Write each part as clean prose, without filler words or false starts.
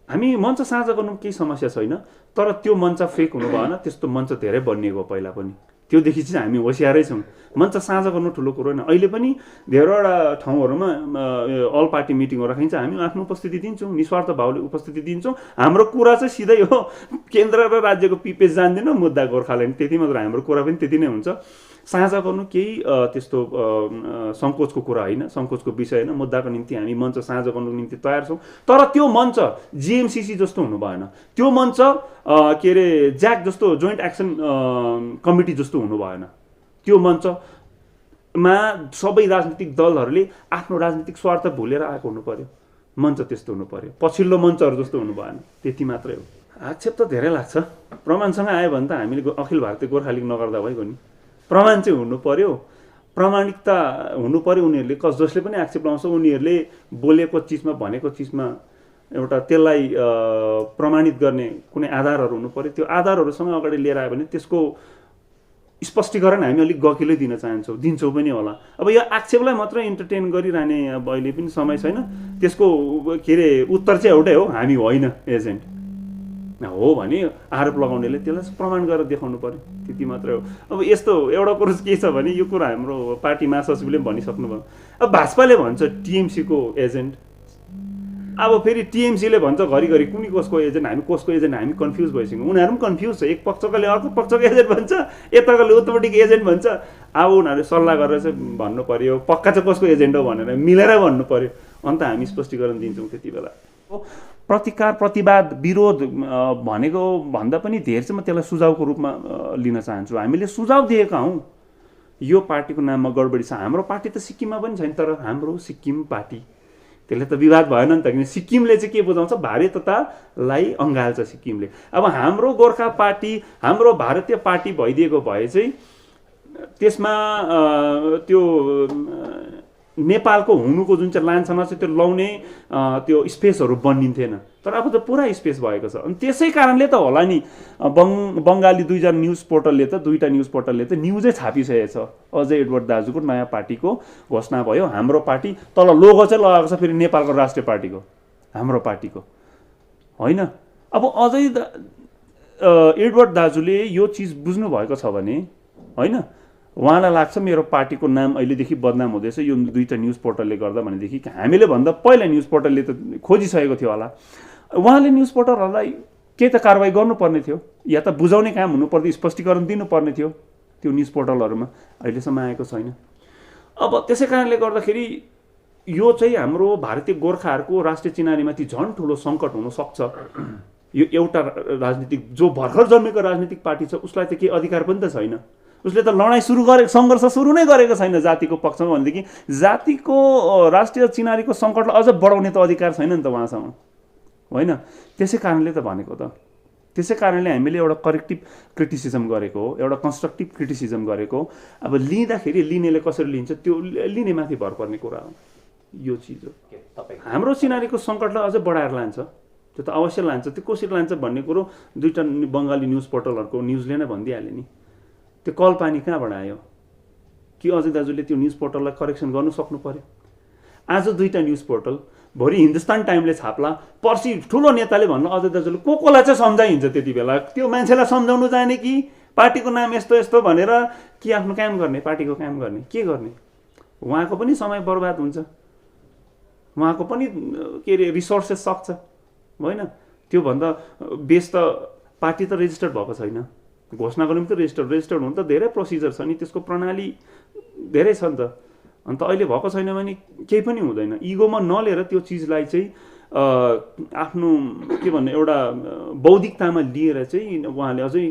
हामी मञ्च साझा गर्नु केही समस्या छैन, तर त्यो मञ्च फेक हुनु भएन, त्यस्तो मञ्च धेरै बनिएको पहिला पनि, त्योदेखि चाहिँ हामी होसियारै छौँ। मञ्च साझा गर्नु ठुलो कुरो होइन। अहिले पनि धेरैवटा ठाउँहरूमा अल पार्टी मिटिङहरू राखिन्छ, हामी आफ्नो उपस्थिति दिन्छौँ, निस्वार्थ भावले उपस्थिति दिन्छौँ। हाम्रो कुरा चाहिँ सिधै हो, केन्द्र र राज्यको पिपेज जान्दैन, मुद्दा गोर्खाल्यान्ड, त्यति मात्र। हाम्रो कुरा पनि त्यति नै हुन्छ। साझा गर्नु केही त्यस्तो सङ्कोचको कुरा होइन, सङ्कोचको विषय होइन। मुद्दाको निम्ति हामी मञ्च साझा गर्नुको निम्ति तयार छौँ, तर त्यो मञ्च जिएमसिसी जस्तो हुनु भएन, त्यो मञ्च के अरे ज्याक जस्तो जोइन्ट एक्सन कमिटी जस्तो हुनु भएन। त्यो मञ्चमा सबै राजनीतिक दलहरूले आफ्नो राजनीतिक स्वार्थ भुलेर आएको हुनु पर्यो, मञ्च त्यस्तो हुनु पर्यो, पछिल्लो मञ्चहरू जस्तो हुनु भएन, त्यति मात्रै हो। आक्षेप त धेरै लाग्छ, प्रमाणसँग आयो भने त हामीले अखिल भारतीय गोर्खा लिग नगर्दा भइगयो नि। प्रमाण चाहिँ हुनु पर्यो, प्रामाणिकता हुनु पर्यो। उनीहरूले जसले पनि आक्षेप लाउँछ उनीहरूले बोलेको चिजमा, भनेको चिजमा एउटा त्यसलाई प्रमाणित गर्ने कुनै आधारहरू हुनु पर्यो। त्यो आधारहरूसँग अगाडि लिएर आयो भने त्यसको स्पष्टीकरण हामी अलिक गकिलै दिन चाहन्छौँ, दिन्छौँ पनि होला। अब यो आक्षेपलाई मात्र इन्टरटेन गरिरहने अब अहिले पनि समय छैन। त्यसको के अरे उत्तर चाहिँ एउटै हो, हामी होइन एजेन्ट हो भने आरोप लगाउनेले त्यसलाई प्रमाण गरेर देखाउनु पर्यो, त्यति मात्रै हो। अब यस्तो एउटा कुरो के छ भने यो कुरा हाम्रो पार्टी महासचिवले भनिसक्नुभयो। अब भाजपाले भन्छ टिएमसीको एजेन्ट, अब फेरि टिएमसीले भन्छ घरिघरि कुनै कसको एजेन्ट, हामी कसको एजेन्ट, हामी कन्फ्युज भइसक्यौँ। उनीहरू पनि कन्फ्युज छ, एक पक्षकाले अर्को पक्षको एजेन्ट भन्छ, यताकोले उत्तरपट्टिको एजेन्ट भन्छ। अब उनीहरूले सल्लाह गरेर चाहिँ भन्नु पर्यो पक्का चाहिँ कसको एजेन्ट हो भनेर मिलेर भन्नु पर्यो, अन्त हामी स्पष्टीकरण दिन्छौँ। त्यति बेला प्रतिकार, प्रतिवाद, विरोध भनेको भन्दा पनि धेर चाहिँ म त्यसलाई सुझावको रूपमा लिन चाहन्छु। हामीले सुझाव दिएका हौँ, यो पार्टीको नाममा गडबडी छ। हाम्रो पार्टी त सिक्किममा पनि छैन, तर हाम्रो सिक्किम पार्टी, त्यसले त विवाद भएन नि त, किन सिक्किमले चाहिँ के बुझाउँछ, भारतीयतालाई अँगाल्छ सिक्किमले। अब हाम्रो गोर्खा पार्टी, हाम्रो भारतीय पार्टी भइदिएको भए चाहिँ त्यसमा त्यो नेपालको हुनुको जुन चाहिँ लान्छना छ त्यो लाउने त्यो स्पेसहरू बनिन्थेन, तर अब त पुरा स्पेस भएको छ। अनि त्यसै कारणले त होला नि बङ्गाली दुईजना न्युज पोर्टलले त, दुईवटा न्युज पोर्टलले त न्युजै छापिसकेको छ। अजय एडवर्ड दाजुको नयाँ पार्टीको घोषणा भयो, हाम्रो पार्टी, तल लोगो चाहिँ लगाएको छ फेरि नेपालको राष्ट्रिय पार्टीको, हाम्रो पार्टीको होइन। अब अजय एडवर्ड दाजुले यो चिज बुझ्नु भएको छ भने होइन, उहाँलाई लाग्छ मेरो पार्टीको नाम अहिलेदेखि बदनाम हुँदैछ यो दुईवटा न्युज पोर्टलले गर्दा भनेदेखि हामीले भन्दा पहिला न्युज पोर्टलले त खोजिसकेको थियो होला। उहाँले न्युज पोर्टलहरूलाई केही त कारवाही गर्नुपर्ने थियो, या त बुझाउने काम हुनुपर्थ्यो, स्पष्टीकरण दिनुपर्ने थियो। त्यो न्युज पोर्टलहरूमा अहिलेसम्म आएको छैन। अब त्यसै कारणले गर्दाखेरि यो चाहिँ हाम्रो भारतीय गोर्खाहरूको राष्ट्रिय चिनारीमाथि झन् ठुलो सङ्कट हुनसक्छ। यो एउटा राजनीतिक जो भर्खर जन्मेको राजनीतिक पार्टी छ उसलाई त केही अधिकार पनि त छैन, उसले त लडाइँ सुरु गरे, सङ्घर्ष सुरु नै गरेको छैन जातिको पक्षमा भनेदेखि जातिको राष्ट्रिय चिनारीको सङ्कटलाई अझ बढाउने त अधिकार छैन नि त उहाँसँग होइन। त्यसै कारणले त भनेको त, त्यसै कारणले हामीले एउटा करेक्टिभ क्रिटिसिजम गरेको हो, एउटा कन्स्ट्रक्टिभ क्रिटिसिजम गरेको। अब लिँदाखेरि लिनेले कसरी लिन्छ त्यो लिने माथि भर पर्ने कुरा हो। यो चिज हो हाम्रो चिनारीको सङ्कटलाई अझ बढाएर लान्छ, त्यो त अवश्य लान्छ। त्यो कसरी लान्छ भन्ने कुरो दुईवटा बङ्गाली न्युज पोर्टलहरूको न्युजले नै भनिदिइहाल्यो नि। त्यो कल पानी कहाँबाट आयो कि अजय दाजुले त्यो न्युज पोर्टललाई करेक्सन गर्नु सक्नु पर्यो। आज दुईवटा न्युज पोर्टल, भोलि हिन्दुस्तान टाइमले छाप्ला, पर्सि ठुलो नेताले भन्नु अजय दाजुले कोलाई चाहिँ सम्झाइन्छ। त्यति बेला त्यो मान्छेलाई सम्झाउनु जाने कि पार्टीको नाम यस्तो यस्तो भनेर कि आफ्नो काम गर्ने, पार्टीको काम गर्ने, के गर्ने? उहाँको पनि समय बर्बाद हुन्छ, उहाँको पनि के अरे रिसोर्सेस सक्छ होइन। त्योभन्दा बेस त पार्टी त रेजिस्टर्ड भएको छैन, घोषणाको निम्ति रेजिस्टर्ड हुनु त धेरै प्रोसिजर छ नि, त्यसको प्रणाली धेरै छ नि त। अन्त अहिले भएको छैन भने केही पनि हुँदैन। इगोमा नलिएर त्यो चिजलाई चाहिँ आफ्नो के भन्ने एउटा बौद्धिकतामा लिएर चाहिँ उहाँले अझै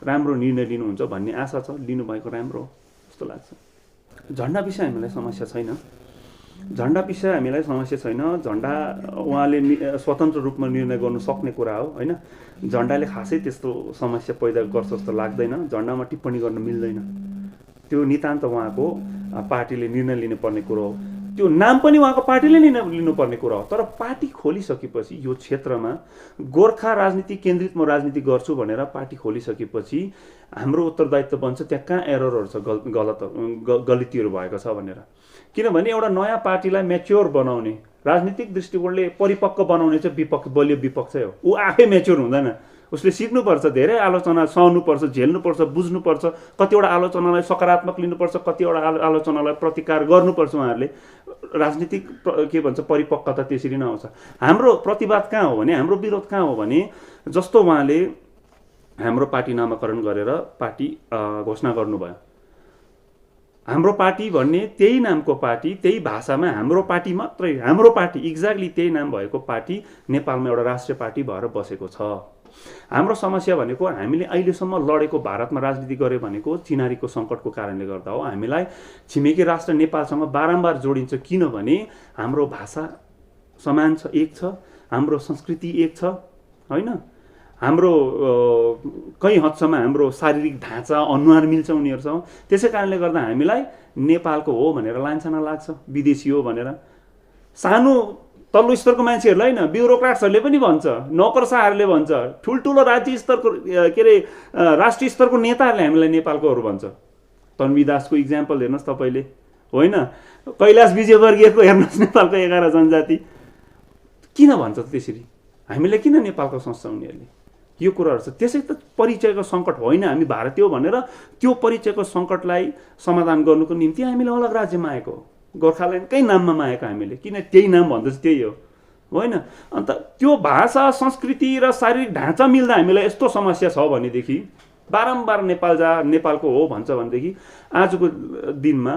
राम्रो निर्णय लिनुहुन्छ भन्ने आशा छ। लिनुभएको राम्रो जस्तो लाग्छ। झन्डा विषय हामीलाई समस्या छैन, झन्डा विषय हामीलाई समस्या छैन। झन्डा उहाँले स्वतन्त्र रूपमा निर्णय गर्नु सक्ने कुरा हो होइन। झन्डाले खासै त्यस्तो समस्या पैदा गर्छ जस्तो लाग्दैन। झन्डामा टिप्पणी गर्न मिल्दैन, त्यो नितान्त उहाँको पार्टीले निर्णय लिनुपर्ने कुरो हो। त्यो नाम पनि उहाँको पार्टीले लिनुपर्ने कुरा हो। तर पार्टी खोलिसकेपछि यो क्षेत्रमा गोर्खा राजनीति केन्द्रित म राजनीति गर्छु भनेर पार्टी खोलिसकेपछि हाम्रो उत्तरदायित्व बन्छ त्यहाँ कहाँ एररहरू छ, गलतीहरू भएको छ भनेर। किनभने एउटा नयाँ पार्टीलाई म्याच्योर बनाउने, राजनीतिक दृष्टिकोणले परिपक्व बनाउने चाहिँ विपक्ष, बलियो विपक्षै हो। ऊ आफै म्याच्योर हुँदैन, उसले सिक्नुपर्छ, धेरै आलोचना सहनुपर्छ, झेल्नुपर्छ, बुझ्नुपर्छ, कतिवटा आलोचनालाई सकारात्मक लिनुपर्छ, कतिवटा आलोचनालाई प्रतिकार गर्नुपर्छ। उहाँहरूले राजनीतिक के भन्छ परिपक्वता त्यसरी नै आउँछ। हाम्रो प्रतिवाद कहाँ हो भने, हाम्रो विरोध कहाँ हो भने, जस्तो उहाँले हाम्रो पार्टी नामाकरण गरेर पार्टी घोषणा गर्नुभयो, हाम्रो पार्टी भन्ने त्यही नामको पार्टी, त्यही भाषामा हाम्रो पार्टी मात्रै, हाम्रो पार्टी एक्ज्याक्टली त्यही नाम भएको पार्टी नेपालमा एउटा राष्ट्रिय पार्टी भएर बसेको छ। हाम्रो समस्या भनेको हामीले अहिलेसम्म लडेको, भारतमा राजनीति गर्यो भनेको चिनारीको सङ्कटको कारणले गर्दा हो। हामीलाई छिमेकी राष्ट्र नेपालसँग बारम्बार जोडिन्छ, किनभने हाम्रो भाषा समान छ, एक छ, हाम्रो संस्कृति एक छ, होइन, हाम्रो कहीँ हदसम्म हाम्रो शारीरिक ढाँचा अनुहार मिल्छ उनीहरूसँग। त्यसै कारणले गर्दा हामीलाई नेपालको हो भनेर लान्छना लाग्छ, विदेशी हो भनेर। सानो तल्लो स्तरको मान्छेहरूलाई होइन, ब्युरोक्राट्सहरूले पनि भन्छ, नौकरशाहहरूले भन्छ, ठुल्ठुलो राज्य स्तरको के अरे राष्ट्रिय स्तरको नेताहरूले हामीलाई नेपालकोहरू भन्छ। तन्वी दासको इक्जाम्पल हेर्नुहोस् तपाईँले, होइन, कैलाश विजयवर्गीयको हेर्नुहोस्, नेपालको 11 जनजाति। किन भन्छ त्यसरी? हामीलाई किन नेपालको सोच्छ उनीहरूले? यो कुराहरू छ। त्यसै त परिचयको सङ्कट होइन, हामी भारतीय हो भनेर त्यो परिचयको सङ्कटलाई समाधान गर्नुको निम्ति हामीले अलग राज्यमा आएको हो, गोर्खाल्यान्डकै नाममा आएको हामीले, किन त्यही नाम भन्दैछ त्यही हो, होइन। अन्त त्यो भाषा, संस्कृति र शारीरिक ढाँचा मिल्दा हामीलाई यस्तो समस्या छ भनेदेखि, बारम्बार नेपाल जा, नेपालको हो भन्छ भनेदेखि, आजको दिनमा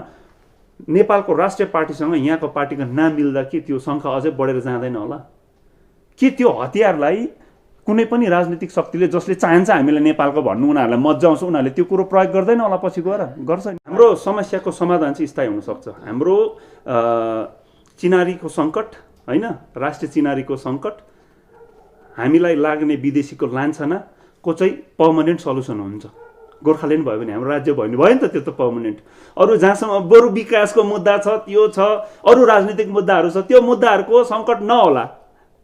नेपालको राष्ट्रिय पार्टीसँग यहाँको पार्टीको नाम मिल्दा के त्यो सङ्ख्या अझै बढेर जाँदैन होला? के त्यो हतियारलाई कुनै पनि राजनीतिक शक्तिले, जसले चाहन्छ हामीलाई नेपालको भन्नु, उनीहरूलाई मज्जाउँछ, उनीहरूले त्यो कुरो प्रयोग गर्दैन होला पछि गएर? गर्छ नि। हाम्रो समस्याको समाधान चाहिँ स्थायी हुनसक्छ। हाम्रो चिनारीको सङ्कट, होइन, राष्ट्रिय चिनारीको सङ्कट, हामीलाई लाग्ने विदेशीको लान्छनाको चाहिँ पर्मनेन्ट सल्युसन हुन्छ। गोर्खाल्यान्ड भयो भने, हाम्रो राज्य भयो नि त, त्यो त पर्मनेन्ट। अरू जहाँसम्म बरु विकासको मुद्दा छ, त्यो छ, अरू राजनीतिक मुद्दाहरू छ, त्यो मुद्दाहरूको सङ्कट नहोला,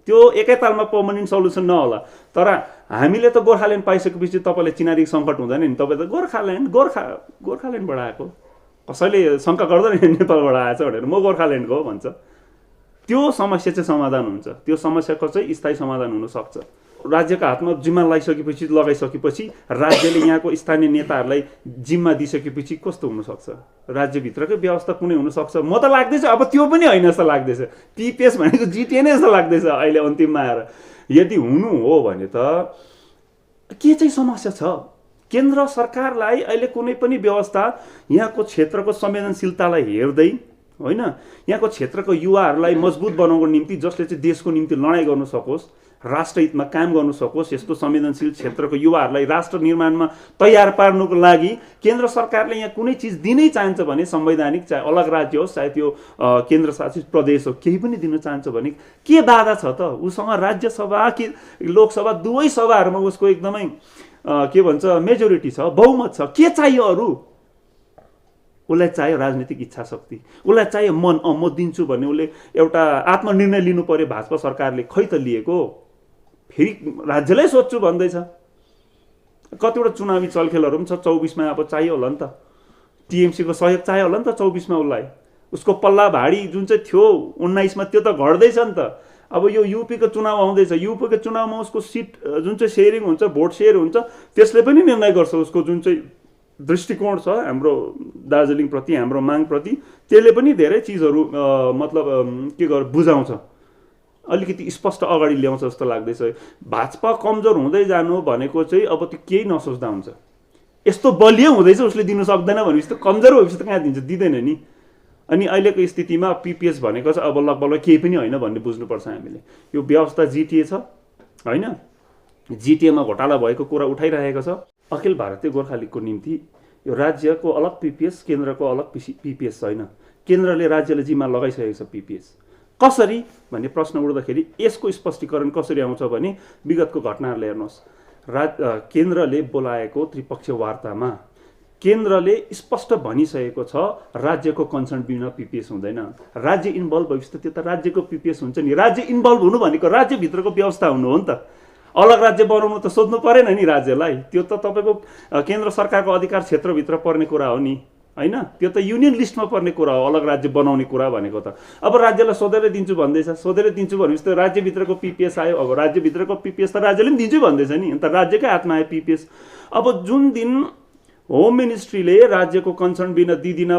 त्यो एकैतालमा पर्मनेन्ट सल्युसन नहोला। तर हामीले त गोर्खाल्यान्ड पाइसकेपछि तपाईँले चिनारीको सङ्कट हुँदैन नि, तपाईँ त गोर्खाल्यान्डबाट आएको, कसैले शङ्का गर्दैन नेपालबाट आएछ भनेर, म गोर्खाल्यान्डको हो भन्छ। त्यो समस्या चाहिँ समाधान हुन्छ, त्यो समस्याको चाहिँ स्थायी समाधान हुनसक्छ। राज्यका हातमा जिम्मा लगाइसकेपछि राज्यले यहाँको स्थानीय नेताहरूलाई जिम्मा दिइसकेपछि कस्तो हुनसक्छ? राज्यभित्रकै व्यवस्था कुनै हुनसक्छ? म त लाग्दैछ अब त्यो पनि होइन जस्तो लाग्दैछ। पिपिएस भनेको जिटिए नै जस्तो लाग्दैछ अहिले अन्तिममा आएर। यदि हुनु हो भने त के चाहिँ समस्या छ? केन्द्र सरकारलाई अहिले कुनै पनि व्यवस्था यहाँको क्षेत्रको संवेदनशीलतालाई हेर्दै, होइन, यहाँको क्षेत्रको युवाहरूलाई मजबुत बनाउनको निम्ति, जसले चाहिँ देशको निम्ति लडाइँ गर्न सकोस्, राष्ट्र हितमा काम गर्न सकोस्, यस्तो संवेदनशील क्षेत्रको युवाहरूलाई राष्ट्र निर्माणमा तयार पार्नुको लागि केन्द्र सरकारले यहाँ कुनै चिज दिनै चाहन्छ भने, संवैधानिक, चाहे अलग राज्य होस्, चाहे त्यो केन्द्र शासित प्रदेश हो, केही पनि दिन चाहन्छ भने के बाधा छ त? उसँग राज्यसभा कि लोकसभा दुवै सभाहरूमा उसको एकदमै के भन्छ मेजोरिटी छ, बहुमत छ। के चाहियो अरू? उसलाई चाहियो राजनीतिक इच्छा शक्ति, उसलाई चाहियो मन, म दिन्छु भन्ने उसले एउटा आत्मनिर्णय लिनु पर्यो। भाजपा सरकारले खै त लिएको? फेरि राज्यलाई सोध्छु भन्दैछ। कतिवटा चुनावी चलखेलहरू पनि छ, 24मा अब चाहियो होला नि त, टिएमसीको सहयोग चाहियो होला नि त 24मा उसलाई। उसको पल्ला भाडी जुन चाहिँ थियो 19मा, त्यो त घट्दैछ नि त। अब यो युपीको चुनाव आउँदैछ, युपीको चुनावमा उसको सिट जुन चाहिँ सेयरिङ हुन्छ, भोट सेयर हुन्छ, त्यसले पनि निर्णय गर्छ उसको जुन चाहिँ दृष्टिकोण छ हाम्रो दार्जिलिङप्रति, हाम्रो मागप्रति, त्यसले पनि धेरै चिजहरू मतलब के गर बुझाउँछ, अलिकति स्पष्ट अगाडि ल्याउँछ जस्तो लाग्दैछ। भाजपा कमजोर हुँदै जानु भनेको चाहिँ अब त्यो केही नसोच्दा हुन्छ। यस्तो बलियो हुँदैछ उसले दिनु सक्दैन भनेपछि त कमजोर भएपछि त कहाँ दिन्छ? दिँदैन नि। अनि अहिलेको स्थितिमा पिपिएस भनेको चाहिँ अब लगभग केही पनि होइन भन्ने बुझ्नुपर्छ हामीले। यो व्यवस्था जिटिए छ, होइन, जिटिएमा घोटाला भएको कुरा उठाइरहेको छ। अखिल भारतीय गोर्खा लिगको निम्ति यो राज्यको अलग पिपिएस, केन्द्रको अलग पिपिएस छैन। केन्द्रले राज्यले जिम्मा लगाइसकेको छ पिपिएस। कसरी भन्ने प्रश्न उठ्दाखेरि यसको स्पष्टीकरण कसरी आउँछ भने, विगतको घटनाहरूले हेर्नुहोस्। केन्द्रले बोलाएको त्रिपक्षीय वार्तामा केन्द्रले स्पष्ट भनिसकेको छ राज्यको कन्सर्न बिना पिपिएस हुँदैन। राज्य इन्भल्भ भएपछि त्यो त राज्यको पिपिएस हुन्छ नि। राज्य इन्भल्भ हुनु भनेको राज्यभित्रको व्यवस्था हुनु हो नि त। अलग राज्य बनाउनु त सोध्नु परेन नि राज्यलाई, त्यो त तपाईँको केन्द्र सरकारको अधिकार क्षेत्रभित्र पर्ने कुरा हो नि। होइन, त्यो त युनियन लिस्टमा पर्ने कुरा हो, अलग राज्य बनाउने कुरा भनेको त। अब राज्यलाई सोधेर दिन्छु भन्दैछ, सोधेर दिन्छु भनेपछि त राज्यभित्रको पिपिएस आयो। अब राज्यभित्रको पिपिएस त राज्यले पनि दिन्छु भन्दैछ नि, अन्त राज्यकै हातमा आयो पिपिएस। अब जुन दिन होम मिनिस्ट्रीले राज्यको कन्सर्न बिना दिदिन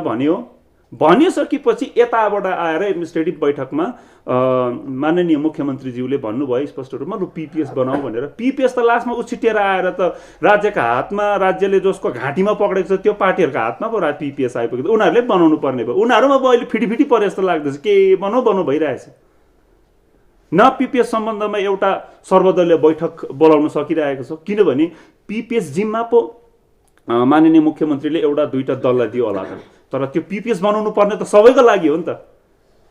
भनिसकेपछि यताबाट आएर एडमिनिस्ट्रेटिभ बैठकमा माननीय मुख्यमन्त्रीज्यूले भन्नुभयो स्पष्ट रूपमा, लु पिपिएस बनाऊ भनेर। पिपिएस त लास्टमा उछिटेर आएर त राज्यका हातमा, राज्यले जसको घाँटीमा पक्रेको छ त्यो पार्टीहरूको हातमा पो पिपिएस आइपुग्यो। उनीहरूले बनाउनु पर्ने भयो, उनीहरूमा अब अहिले फिटी परे जस्तो लाग्दैछ, के बनाउ भइरहेछ। न पिपिएस सम्बन्धमा एउटा सर्वदलीय बैठक बोलाउन सकिरहेको छ, किनभने पिपिएस जिम्मा पो माननीय मुख्यमन्त्रीले एउटा दुईटा दललाई दियो होला त, तर त्यो पिपिएस बनाउनु पर्ने त सबैको लागि हो नि त।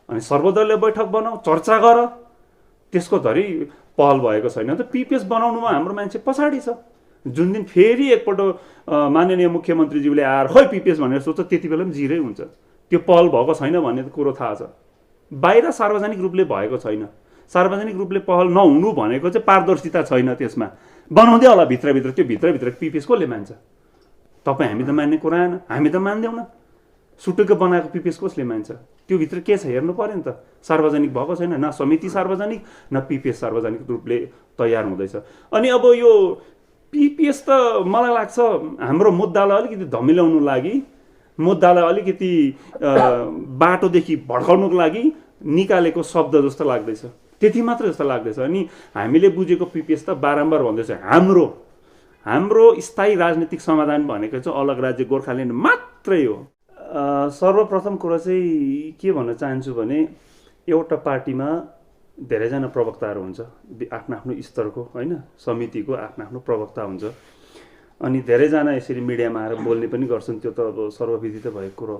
अनि सर्वदलीय बैठक बनाऊ, चर्चा गर, त्यसको धरि पहल भएको छैन। त पिपिएस बनाउनुमा हाम्रो मान्छे पछाडि छ। जुन दिन फेरि एकपल्ट माननीय मुख्यमन्त्रीज्यूले आएर खै पिपिएस भनेर सोध्छ, त्यति बेला पनि जिरै हुन्छ। त्यो पहल भएको छैन भन्ने कुरो थाहा छ। बाहिर सार्वजनिक रूपले भएको छैन। सार्वजनिक रूपले पहल नहुनु भनेको चाहिँ पारदर्शिता छैन त्यसमा। बनाउँदै होला भित्रभित्र, त्यो भित्रभित्र पिपिएस कसले मान्छ? तपाईँ हामी त मान्ने कुरा आएन, हामी त मान्दैनौँ। सुटुक्क बनाएको पिपिएस कसले मान्छ? त्यो भित्र के छ हेर्नु पर्यो नि त। सार्वजनिक भएको छैन, न समिति सार्वजनिक, न पिपिएस सार्वजनिक रूपले तयार हुँदैछ। अनि अब यो पिपिएस त मलाई लाग्छ हाम्रो मुद्दालाई अलिकति धमिल्याउनु लागि, मुद्दालाई अलिकति बाटोदेखि भड्काउनुको लागि निकालेको शब्द जस्तो लाग्दैछ, त्यति मात्र जस्तो लाग्दैछ। अनि हामीले बुझेको पिपिएस त बारम्बार भन्दैछ हाम्रो स्थायी राजनीतिक समाधान भनेको चाहिँ अलग राज्य गोर्खाल्यान्ड मात्रै हो। सर्वप्रथम कुरा चाहिँ के भन्न चाहन्छु भने, एउटा पार्टीमा धेरैजना प्रवक्ताहरू हुन्छ, आफ्नो आफ्नो स्तरको, होइन, समितिको आफ्नो आफ्नो प्रवक्ता हुन्छ। अनि धेरैजना यसरी मिडियामा आएर बोल्ने पनि गर्छन्, त्यो त अब सर्वविदित भएको कुरो।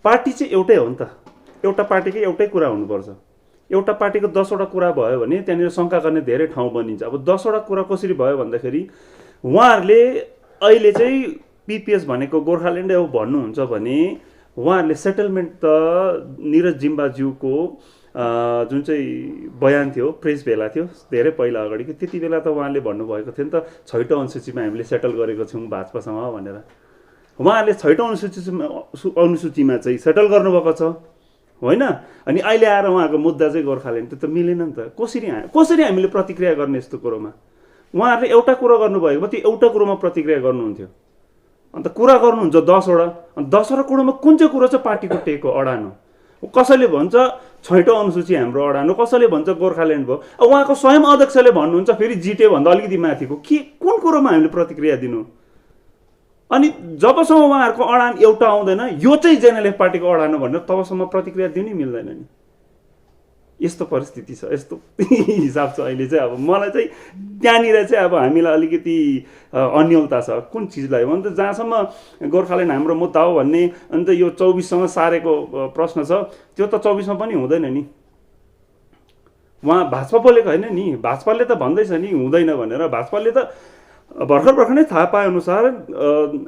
पार्टी चाहिँ एउटै हो नि त, एउटा पार्टीकै एउटै कुरा हुनुपर्छ। एउटा पार्टीको 10वटा कुरा भयो भने त्यहाँनिर शङ्का गर्ने धेरै ठाउँ बनिन्छ। अब 10वटा कुरा कसरी भयो भन्दाखेरि, उहाँहरूले अहिले चाहिँ पिपिएस भनेको गोर्खाल्यान्डै हो भन्नुहुन्छ भने, उहाँहरूले सेटलमेन्ट त निरज जिम्बाज्यूको जुन चाहिँ बयान थियो, प्रेस भेला थियो धेरै पहिला अगाडिको, त्यति बेला त उहाँले भन्नुभएको थियो नि त, 6औं अनुसूचीमा हामीले सेटल गरेको छौँ भाजपासँग भनेर। उहाँहरूले 6औं अनुसूचीमा चाहिँ सेटल गर्नुभएको छ, होइन। अनि अहिले आएर उहाँको मुद्दा चाहिँ गोर्खाल्यान्ड, त्यो त मिलेन नि त। कसरी हामीले प्रतिक्रिया गर्ने यस्तो कुरोमा? उहाँहरूले एउटा कुरो गर्नुभएको भए त्यो एउटा कुरोमा प्रतिक्रिया गर्नुहुन्थ्यो। अन्त कुरा गर्नुहुन्छ 10वटा, अनि 10वटा कुरोमा कुन चाहिँ कुरो चाहिँ पार्टीको टेको अडान हो? कसैले भन्छ 6औं अनुसूची हाम्रो अडान हो, कसैले भन्छ गोर्खाल्यान्ड भयो। अब उहाँको स्वयं अध्यक्षले भन्नुहुन्छ फेरि जिटे भन्दा अलिकति माथिको, के कुन कुरोमा हामीले प्रतिक्रिया दिनु? अनि जबसम्म उहाँहरूको अडान एउटा आउँदैन, यो चाहिँ जेएनएलएफ पार्टीको अडान हो भनेर, तबसम्म प्रतिक्रिया दिनै मिल्दैन नि। यस्तो परिस्थिति छ, यस्तो हिसाब छ अहिले चाहिँ। अब मलाई चाहिँ त्यहाँनिर चाहिँ अब हामीलाई अलिकति अन्यलता छ कुन चिजलाई, अन्त जहाँसम्म गोर्खाल्यान्ड हाम्रो मुद्दा हो भन्ने, अन्त यो 24सँग सारेको प्रश्न छ, त्यो त 24मा पनि हुँदैन नि। उहाँ भाजपा बोलेको होइन नि, भाजपाले त भन्दैछ नि हुँदैन भनेर। भाजपाले त भर्खर नै थाहा पाए अनुसार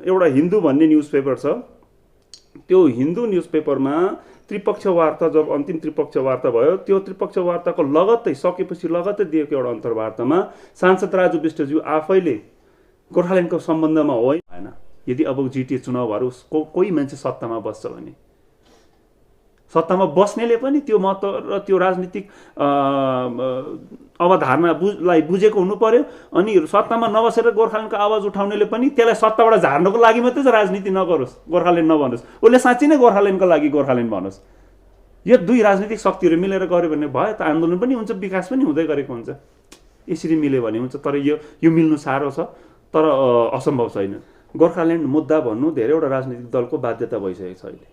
एउटा हिन्दू भन्ने न्युज पेपर छ, त्यो हिन्दू न्युज पेपरमा त्रिपक्ष वार्ता, जब अन्तिम त्रिपक्ष वार्ता भयो, त्यो त्रिपक्ष वार्ताको लगत्तै सकेपछि लगत्तै दिएको एउटा अन्तर्वार्तामा सांसद राजु विष्टज्यू आफैले गोर्खाल्यान्डको सम्बन्धमा होइन, यदि अब जिटिए चुनावहरू कोही मान्छे सत्तामा बस्छ भने, सत्तामा बस्नेले पनि त्यो महत्त्व र त्यो राजनीतिक अवधारणालाई बुझेको हुनु पर्यो। अनि सत्तामा नबसेर गोर्खाल्यान्डको आवाज उठाउनेले पनि त्यसलाई सत्ताबाट झार्नको लागि मात्रै चाहिँ राजनीति नगरोस्, गोर्खाल्यान्ड नभनोस्, उसले साँच्चै नै गोर्खाल्यान्डको लागि गोर्खाल्यान्ड भनोस्। यो दुई राजनीतिक शक्तिहरू मिलेर गऱ्यो भने भयो त, आन्दोलन पनि हुन्छ, विकास पनि हुँदै गरेको हुन्छ। यसरी मिल्यो भने हुन्छ, तर यो मिल्नु साह्रो छ, तर असम्भव छैन। गोर्खाल्यान्ड मुद्दा भन्नु धेरैवटा राजनीतिक दलको बाध्यता भइसकेको छ अहिले।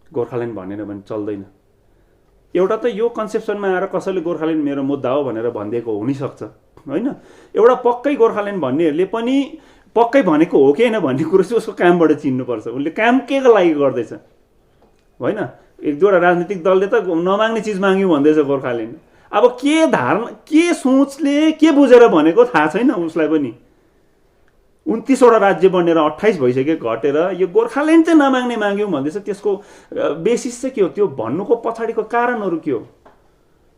गोर्खाल्यान्ड भनेन भने चल्दैन। एउटा त यो कन्सेप्सनमा आएर कसैले गोर्खाल्यान्ड मेरो मुद्दा हो भनेर भनिदिएको हुनसक्छ, होइन। एउटा पक्कै गोर्खाल्यान्ड भन्नेहरूले पनि पक्कै भनेको हो कि होइन भन्ने कुरो चाहिँ उसको कामबाट चिन्नुपर्छ, उसले काम के को लागि गर्दैछ, होइन। एक दुईवटा राजनीतिक दलले त नमाग्ने चिज माग्यौँ भन्दैछ गोर्खाल्यान्ड। अब के धारणा, के सोचले, के बुझेर भनेको थाहा छैन उसलाई पनि। 29वटा राज्य बनेर 28 भइसक्यो घटेर, यो गोर्खाल्यान्ड चाहिँ नमाग्ने माग्यौँ भन्दैछ। त्यसको बेसिस चाहिँ के हो? त्यो भन्नुको पछाडिको कारणहरू के हो,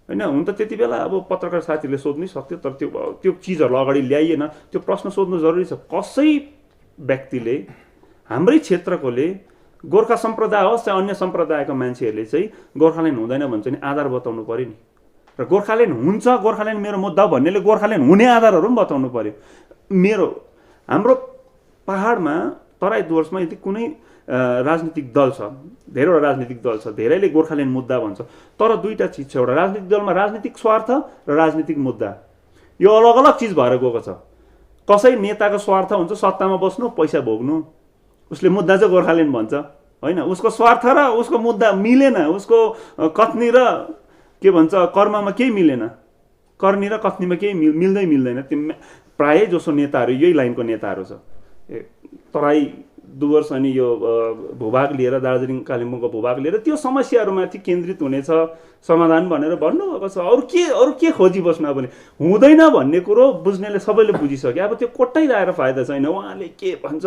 होइन। हुन त त्यति बेला अब पत्रकार साथीले सोध्नै सक्थ्यो, तर त्यो चिजहरू अगाडि ल्याइएन। त्यो प्रश्न सोध्नु जरुरी छ। कसै व्यक्तिले, हाम्रै क्षेत्रकोले गोर्खा सम्प्रदाय होस् चाहे अन्य सम्प्रदायका मान्छेहरूले चाहिँ गोर्खाल्यान्ड हुँदैन भन्छ नि आधार बताउनु पर्यो नि। र गोर्खाल्यान्ड हुन्छ, गोर्खाल्यान्ड मेरो मुद्दा भन्नेले गोर्खाल्यान्ड हुने आधारहरू पनि बताउनु पर्यो। हाम्रो पहाडमा तराई डुवर्समा यदि कुनै राजनीतिक दल छ, धेरैवटा राजनीतिक दल छ, धेरैले गोर्खाल्यान्ड मुद्दा भन्छ, तर दुईवटा चिज छ। एउटा राजनीतिक दलमा राजनीतिक स्वार्थ र राजनीतिक मुद्दा, यो अलग अलग चिज भएर गएको छ। कसै नेताको स्वार्थ हुन्छ सत्तामा बस्नु पैसा भोग्नु, उसले मुद्दा चाहिँ गोर्खाल्यान्ड भन्छ होइन, उसको स्वार्थ र उसको मुद्दा मिलेन, उसको कथनी र के भन्छ कर्ममा केही मिलेन, करनी र कथनीमा केही मिल्दैन। त्यो प्रायः जसो नेताहरू यही लाइनको नेताहरू छ। तराई डुवर्स अनि यो भूभाग लिएर दार्जिलिङ कालिम्पोङको भूभाग लिएर त्यो समस्याहरूमाथि केन्द्रित हुनेछ समाधान भनेर भन्नुभएको छ। अरू के खोजी बस्नु? अब हुँदैन भन्ने कुरो बुझ्नेले सबैले बुझिसक्यो। अब त्यो कोट्टाइरहेर फाइदा छैन। उहाँले के भन्छ,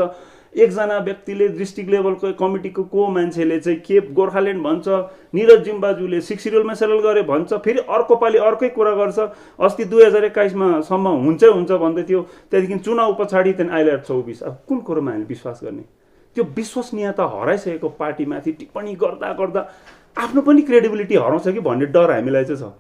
एकजना व्यक्तिले डिस्ट्रिक्ट लेभलको कमिटीको मान्छेले चाहिँ के गोर्खाल्यान्ड भन्छ, निरज जिम्बाजुले 6 सिड्युलमा सेटल गरे भन्छ, फेरि अर्को पालि अर्कै कुरा गर्छ। अस्ति 2021मा सम्म हुन्छ भन्दै थियो, त्यहाँदेखि चुनाव पछाडि त्यहाँदेखि अहिले 24। अब कुन कुरोमा हामीले विश्वास गर्ने? त्यो विश्वसनीयता हराइसकेको पार्टीमाथि टिप्पणी गर्दा गर्दा आफ्नो पनि क्रेडिबिलिटी हराउँछ कि भन्ने डर हामीलाई चाहिँ छ।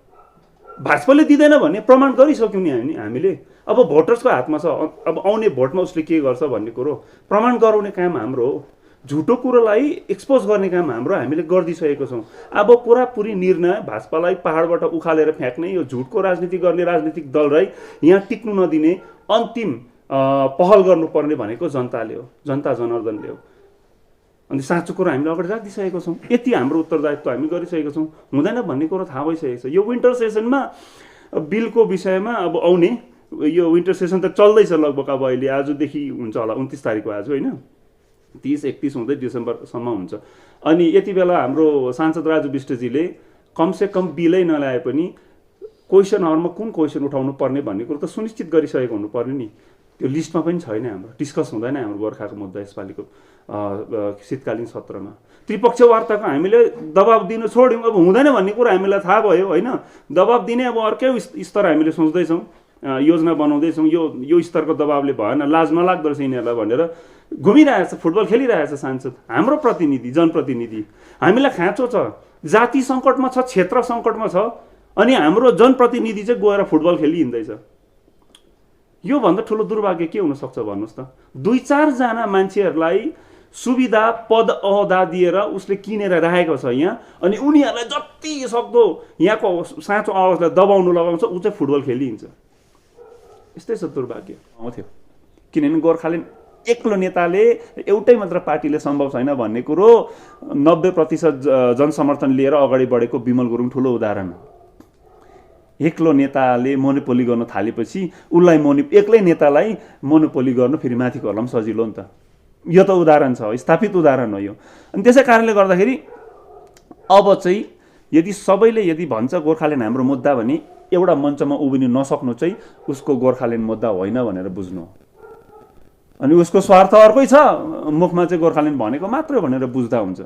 भाजपाले दिँदैन भन्ने प्रमाण गरिसक्यौँ नि हामीले। अब भोटर्सको हातमा छ, अब आउने भोटमा उसले के गर्छ भन्ने कुरो प्रमाण गराउने काम हाम्रो हो। झुटो कुरोलाई एक्सपोज गर्ने काम हाम्रो हामीले गरिदिइसकेको छौँ। अब पुरापुरी निर्णय भाजपालाई पहाडबाट उखालेर फ्याँक्ने, यो झुटको राजनीति गर्ने राजनीतिक दललाई यहाँ टिक्नु नदिने अन्तिम पहल गर्नुपर्ने भनेको जनताले हो, जनता जनार्दनले हो। अनि साँचो कुरो हामीले अगाडि राखिदिइसकेको छौँ। यति हाम्रो उत्तरदायित्व हामी गरिसकेको छौँ। हुँदैन भन्ने कुरो थाहा भइसकेको छ। यो विन्टर सेसनमा बिलको विषयमा अब आउने, यो विन्टर सेसन त चल्दैछ लगभग। अब अहिले आजदेखि हुन्छ होला, 29 तारिकको आज होइन, 30-31 हुँदै डिसेम्बरसम्म हुन्छ। अनि यति बेला हाम्रो सांसद राजु विष्टजीले कमसेकम बिलै नल्याए पनि क्वेसनहरूमा कुन क्वेसन उठाउनु पर्ने भन्ने कुरो त सुनिश्चित गरिसकेको हुनुपर्ने नि। त्यो लिस्टमा पनि छैन, हाम्रो डिस्कस हुँदैन हाम्रो गोर्खाको मुद्दा यसपालिको शीतकालीन सत्रमा। त्रिपक्ष वार्ताको हामीले दबाब दिनु छोड्यौँ। अब हुँदैन भन्ने कुरा हामीलाई थाहा भयो होइन, दबाब दिने अब अर्कै स्तर हामीले सोच्दैछौँ, योजना बनाउँदैछौँ। यो स्तरको दबाबले भएन, लाज नलाग्दो रहेछ यिनीहरूलाई भनेर घुमिरहेछ, फुटबल खेलिरहेछ सांसद, हाम्रो प्रतिनिधि, जनप्रतिनिधि। हामीलाई खाँचो छ, जाति सङ्कटमा छ, क्षेत्र सङ्कटमा छ, अनि हाम्रो जनप्रतिनिधि चाहिँ गएर फुटबल खेलिहिँदैछ। योभन्दा ठुलो दुर्भाग्य के हुनसक्छ भन्नुहोस् त? 2-4 जना मान्छेहरूलाई सुविधा पद अहदा दिएर उसले किनेर राखेको छ यहाँ, अनि उनीहरूलाई जति सक्दो यहाँको साँचो आवाजलाई दबाउनु लगाउँछ, ऊ चाहिँ फुटबल खेलिहिन्छ। यस्तै छ दुर्भाग्य आउँथ्यो। किनभने गोर्खाल्यान्ड एक्लो नेताले, एउटै मात्र पार्टीले सम्भव छैन भन्ने कुरो 90% जनसमर्थन लिएर अगाडि बढेको विमल गुरुङ ठुलो उदाहरण हो। एक्लो नेताले मोनोपोली गर्न थालेपछि उसलाई एक्लै नेतालाई मोनोपोली गर्नु फेरि माथिकोहरूलाई पनि सजिलो नि त। यो त उदाहरण छ, स्थापित उदाहरण हो यो। अनि त्यसै कारणले गर्दाखेरि अब चाहिँ यदि सबैले यदि भन्छ गोर्खाल्यान्ड हाम्रो मुद्दा भने एउटा मञ्चमा उभिनु नसक्नु चाहिँ उसको गोर्खाल्यान्ड मुद्दा होइन भनेर बुझ्नु। अनि उसको स्वार्थ अर्कै छ, मुखमा चाहिँ गोर्खाल्यान्ड भनेको मात्रै भनेर बुझ्दा हुन्छ।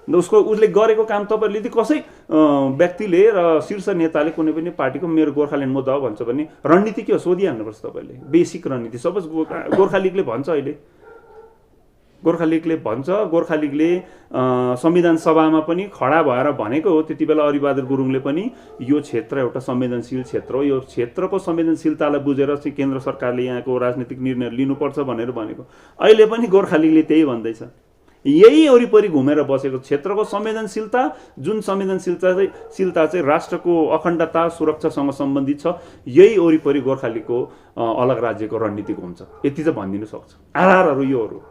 उसले गरेको काम तपाईँहरूले यदि कसै व्यक्तिले र शीर्ष नेताले कुनै पनि पार्टीको मेरो गोर्खाल्यान्ड मुद्दा हो भन्छ भने रणनीति के हो सोधिहाल्नुपर्छ तपाईँले। बेसिक रणनीति सपोज गोर्खा लिगले भन्छ, अहिले गोर्खा लिगले भन्छ, गोर्खा लिगले संविधान सभामा पनि खडा भएर भनेको हो त्यति बेला अरिबहादुर गुरुङले पनि, यो क्षेत्र एउटा संवेदनशील क्षेत्र हो, यो क्षेत्रको संवेदनशीलतालाई बुझेर चाहिँ केन्द्र सरकारले यहाँको राजनीतिक निर्णय लिनुपर्छ भनेर भनेको। अहिले पनि गोर्खा लिगले त्यही भन्दैछ। यही वरिपरि घुमेर बसेको क्षेत्रको संवेदनशीलता, जुन संवेदनशीलता चाहिँ राष्ट्रको अखण्डता सुरक्षासँग सम्बन्धित छ, यही वरिपरि गोर्खा लिगको अलग राज्यको रणनीति घुम्छ। यति चाहिँ भनिदिनु सक्छ। आधारहरू योहरू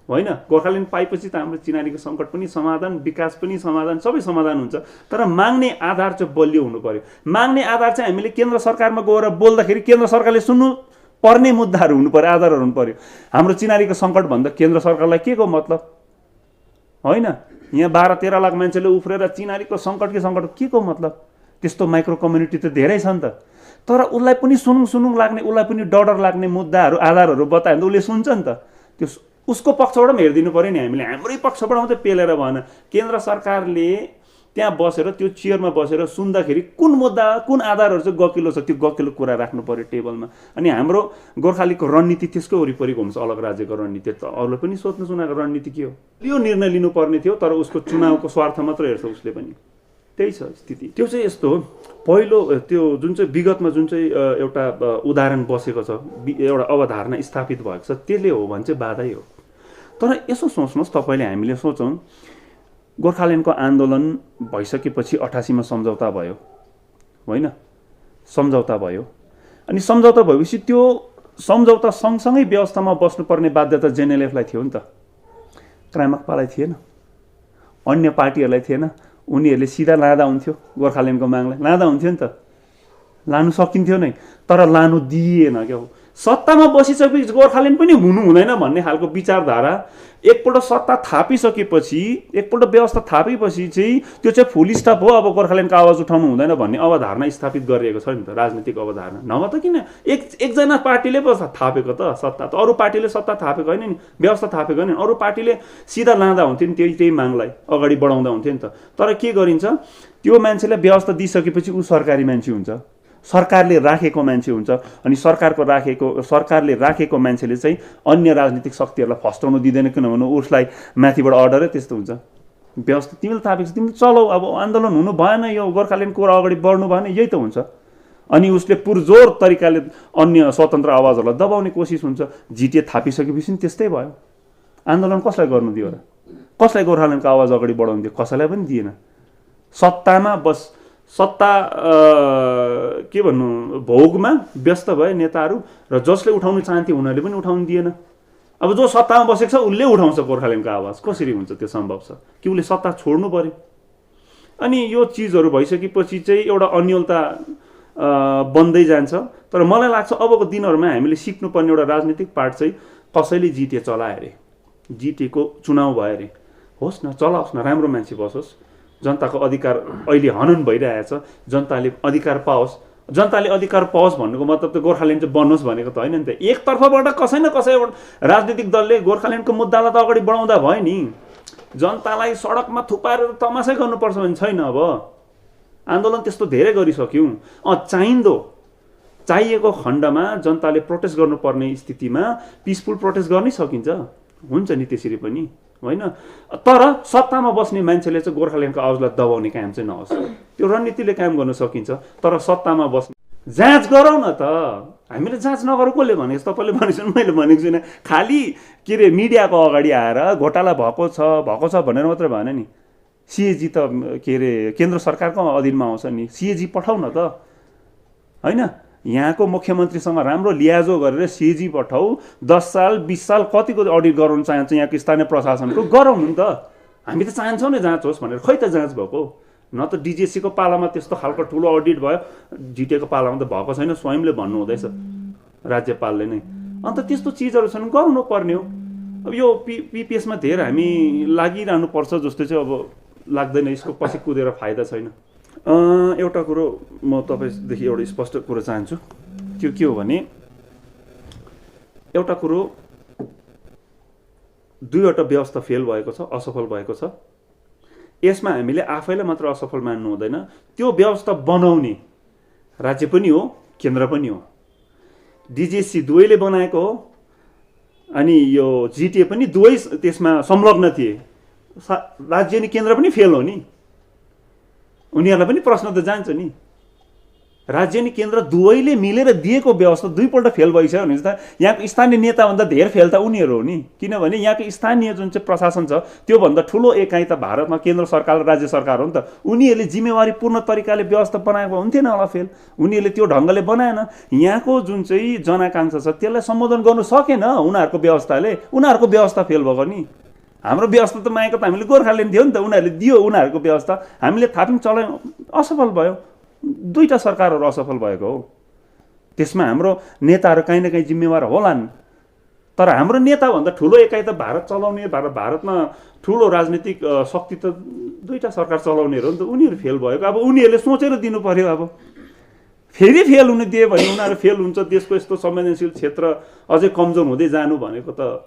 होइन। गोर्खाल्यान्ड पाएपछि त हाम्रो चिनारीको सङ्कट पनि समाधान, विकास पनि समाधान, सबै समाधान हुन्छ। तर माग्ने आधार चाहिँ बलियो हुनु पर्यो। माग्ने आधार चाहिँ हामीले केन्द्र सरकारमा गएर बोल्दाखेरि केन्द्र सरकारले सुन्नु पर्ने मुद्दाहरू हुनु पर्यो, आधारहरू हुनु पर्यो। हाम्रो चिनारीको सङ्कट भन्दा केन्द्र सरकारलाई के को मतलब होइन? यहाँ 12-13 लाख मान्छेले उफ्रेर चिनारीको सङ्कट के को मतलब? त्यस्तो माइक्रो कम्युनिटी त धेरै छ नि त। तर उसलाई पनि सुनुङ लाग्ने, उसलाई पनि डर लाग्ने मुद्दाहरू, आधारहरू बतायो भने उसले सुन्छ नि त। त्यो उसको पक्षबाट पनि हेरिदिनु पऱ्यो नि हामीले। हाम्रै पक्षबाट मात्रै पेलेर भएन। केन्द्र सरकारले त्यहाँ बसेर त्यो चेयरमा बसेर सुन्दाखेरि कुन मुद्दा कुन आधारहरू चाहिँ गकिलो छ त्यो गकिलो कुरा राख्नु पर्यो टेबलमा। अनि हाम्रो गोर्खालीको रणनीति त्यसकै वरिपरिको हुन्छ, अलग राज्यको रणनीति त अरूले पनि सोध्नु चुनावको रणनीति के हो, यो निर्णय लिनुपर्ने थियो तर उसको चुनावको स्वार्थ मात्र हेर्छ उसले पनि, त्यही छ स्थिति। त्यो चाहिँ यस्तो हो। पहिलो त्यो जुन चाहिँ विगतमा जुन चाहिँ एउटा उदाहरण बसेको छ, एउटा अवधारणा स्थापित भएको छ, त्यसले हो भने चाहिँ बाधै हो। तर यसो सोच्नुहोस् तपाईँले, हामीले सोचौँ गोर्खाल्यान्डको आन्दोलन भइसकेपछि 88 मा सम्झौता भयो होइन, सम्झौता भयो। अनि सम्झौता भएपछि त्यो सम्झौता सँगसँगै व्यवस्थामा बस्नुपर्ने बाध्यता जेएनएलएफलाई थियो नि त, क्रामाक्पालाई थिएन, अन्य पार्टीहरूलाई थिएन। उनीहरूले सिधा लाँदा हुन्थ्यो गोर्खाल्यान्डको मागलाई, लाँदा हुन्थ्यो नि त, लानु सकिन्थ्यो नै, तर लानु दिइएन क्या हो। सत्तामा बसिसकेपछि गोर्खाल्यान्ड पनि हुनु हुँदैन भन्ने खालको विचारधारा एकपल्ट सत्ता थापिसकेपछि, एकपल्ट व्यवस्था थापेपछि चाहिँ त्यो चाहिँ फुल स्टप हो, अब गोर्खाल्यान्डको आवाज उठाउनु हुँदैन भन्ने अवधारणा स्थापित गरिएको छ नि त, राजनीतिक अवधारणा। नभए त किन एकजना पार्टीले पो थापेको त सत्ता, त अरू पार्टीले सत्ता थापेको होइन नि, व्यवस्था थापेको होइन नि, अरू पार्टीले सिधा लाँदा हुन्थ्यो नि, त्यही मागलाई अगाडि बढाउँदा हुन्थ्यो नि त। तर के गरिन्छ, त्यो मान्छेलाई व्यवस्था दिइसकेपछि ऊ सरकारी मान्छे हुन्छ, सरकारले राखेको मान्छे हुन्छ। अनि सरकारले राखेको मान्छेले चाहिँ अन्य राजनीतिक शक्तिहरूलाई फस्टाउनु दिँदैन, किनभने उसलाई माथिबाट अर्डरै त्यस्तो हुन्छ। व्यवस्था तिमीले थापेको छ, तिमीले चलाऊ, अब आन्दोलन हुनु भएन, यो गोर्खाल्यान्डको अगाडि बढ्नु भएन, यही त हुन्छ। अनि उसले पुरजोर तरिकाले अन्य स्वतन्त्र आवाजहरूलाई दबाउने कोसिस हुन्छ। जिटिए थापिसकेपछि त्यस्तै भयो। आन्दोलन कसलाई गर्नु दियो र, कसलाई गोर्खाल्यान्डको आवाज अगाडि बढाउनु दियो, कसैलाई पनि दिएन। सत्तामा सत्ता के भन्नु भोगमा व्यस्त भए नेताहरू, र जसले उठाउनु चाहन्थे उनीहरूले पनि उठाउनु दिएन। अब जो सत्तामा बसेको छ उसले उठाउँछ गोर्खाल्यान्डको आवाज, कसरी हुन्छ त्यो सम्भव छ कि उसले सत्ता छोड्नु पर्यो। अनि यो चिजहरू भइसकेपछि चाहिँ एउटा अन्यलता बन्दै जान्छ। तर मलाई लाग्छ अबको दिनहरूमा हामीले सिक्नुपर्ने एउटा राजनीतिक पार्ट चाहिँ कसैले जिटिए चलायो अरे, जिटिएको चुनाव भयो अरे, होस् न चलाओस् न, राम्रो मान्छे बसोस्, जनताको अधिकार अहिले हनन भइरहेछ, जनताले अधिकार पाओस्। जनताले अधिकार पाओस् भन्नुको मतलब त गोर्खाल्यान्ड चाहिँ बन्नुहोस् भनेको त होइन नि त। एकतर्फबाट कसै न कसैबाट राजनीतिक दलले गोर्खाल्यान्डको मुद्दालाई त अगाडि बढाउँदा भयो नि, जनतालाई सडकमा थुपारेर तमासै गर्नुपर्छ भने छैन। अब आन्दोलन त्यस्तो धेरै गरिसक्यौँ। चाहिएको खण्डमा जनताले प्रोटेस्ट गर्नुपर्ने स्थितिमा पिसफुल प्रोटेस्ट गर्नै सकिन्छ, हुन्छ नि त्यसरी पनि होइन। तर सत्तामा बस्ने मान्छेले चाहिँ गोर्खाल्यान्डको आवाजलाई दबाउने काम चाहिँ नहोस्, त्यो रणनीतिले काम गर्न सकिन्छ। तर सत्तामा बस्ने जाँच गरौँ न त, हामीले जाँच नगरौँ कसले भनेको, तपाईँले भनेको मैले भनेको छुइनँ। खालि के अरे मिडियाको अगाडि आएर घोटाला भएको छ भनेर मात्रै भएन नि। सिएजी त के अरे केन्द्र सरकारको अधीनमा आउँछ नि, सिएजी पठाउ न त होइन। यहाँको मुख्यमन्त्रीसँग राम्रो लियाजो गरेर सिएजी पठाऊ, 10 साल 20 साल कतिको अडिट गराउन चाहन्छ यहाँको स्थानीय प्रशासनको, गरौँ नि त। हामी त चाहन्छौँ नि जाँच होस् भनेर, खै त जाँच भएको न त। डिजिएसीको पालामा त्यस्तो खालको ठुलो अडिट भयो, जिटिएको पालामा त भएको छैन, स्वयंले भन्नु हुँदैछ राज्यपालले नै। अन्त त्यस्तो चिजहरू छन्, गराउनु पर्ने हो। अब यो पिपिएसमा धेरै हामी लागिरहनु पर्छ जस्तो चाहिँ अब लाग्दैन, यसको पछि कुदेर फाइदा छैन। एउटा कुरो म तपाईँदेखि एउटा स्पष्ट कुरो चाहन्छु, त्यो के हो भने एउटा कुरो दुईवटा व्यवस्था फेल भएको छ, असफल भएको छ। यसमा हामीले आफैलाई मात्र असफल मान्नु हुँदैन, त्यो व्यवस्था बनाउने राज्य पनि हो केन्द्र पनि हो। डिजिएसी दुवैले बनाएको हो, अनि यो जिटिए पनि दुवै त्यसमा संलग्न थिए। राज्य नि केन्द्र पनि फेल हो नि, उनीहरूलाई पनि प्रश्न त जान्छ नि। राज्य नि केन्द्र दुवैले मिलेर दिएको व्यवस्था दुईपल्ट फेल भइसक्यो भने त यहाँको स्थानीय नेताभन्दा धेरै फेल त उनीहरू हो नि। किनभने यहाँको स्थानीय जुन चाहिँ प्रशासन छ त्योभन्दा ठुलो एकाइ त भारतमा केन्द्र सरकार र राज्य सरकार हो नि त। उनीहरूले जिम्मेवारी पूर्ण तरिकाले व्यवस्था बनाएको हुन्थेन होला फेल, उनीहरूले त्यो ढङ्गले बनाएन। यहाँको जुन चाहिँ जनआकाङ्क्षा छ त्यसलाई सम्बोधन गर्नु सकेन उनीहरूको व्यवस्थाले, उनीहरूको व्यवस्था फेल भएको नि। हाम्रो व्यवस्था त मागेको त हामीले गोर्खाल्यान्ड दियो नि त, उनीहरूले दियो उनीहरूको व्यवस्था, हामीले थाप्यौँ चलायौँ, असफल भयो। दुईटा सरकारहरू असफल भएको हो। त्यसमा हाम्रो नेताहरू काहीँ न काहीँ जिम्मेवार होलान्, तर हाम्रो नेताभन्दा ठुलो एकाइ त भारत चलाउने, भारतमा ठुलो राजनीतिक शक्ति त दुईटा सरकार चलाउनेहरू हो नि त। उनीहरू फेल भएको, अब उनीहरूले सोचेर दिनु पर्यो। अब फेरि फेल हुन दिए भने उनीहरू फेल हुन्छ, देशको यस्तो संवेदनशील क्षेत्र अझै कमजोर हुँदै जानु भनेको त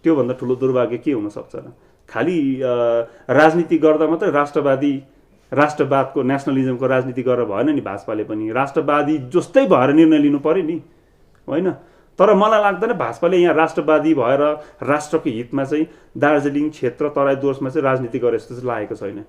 त्योभन्दा ठुलो दुर्भाग्य के हुनसक्छ र। खालि राजनीति गर्दा मात्रै राष्ट्रवादी राष्ट्रवादको नेसनलिजमको राजनीति गरेर भएन नि भाजपाले पनि राष्ट्रवादी जस्तै भएर निर्णय लिनु पर्यो नि होइन तर मलाई लाग्दैन भाजपाले यहाँ राष्ट्रवादी भएर राष्ट्रको हितमा चाहिँ दार्जिलिङ क्षेत्र तराई डुवर्समा चाहिँ राजनीति गरे जस्तो चाहिँ लागेको छैन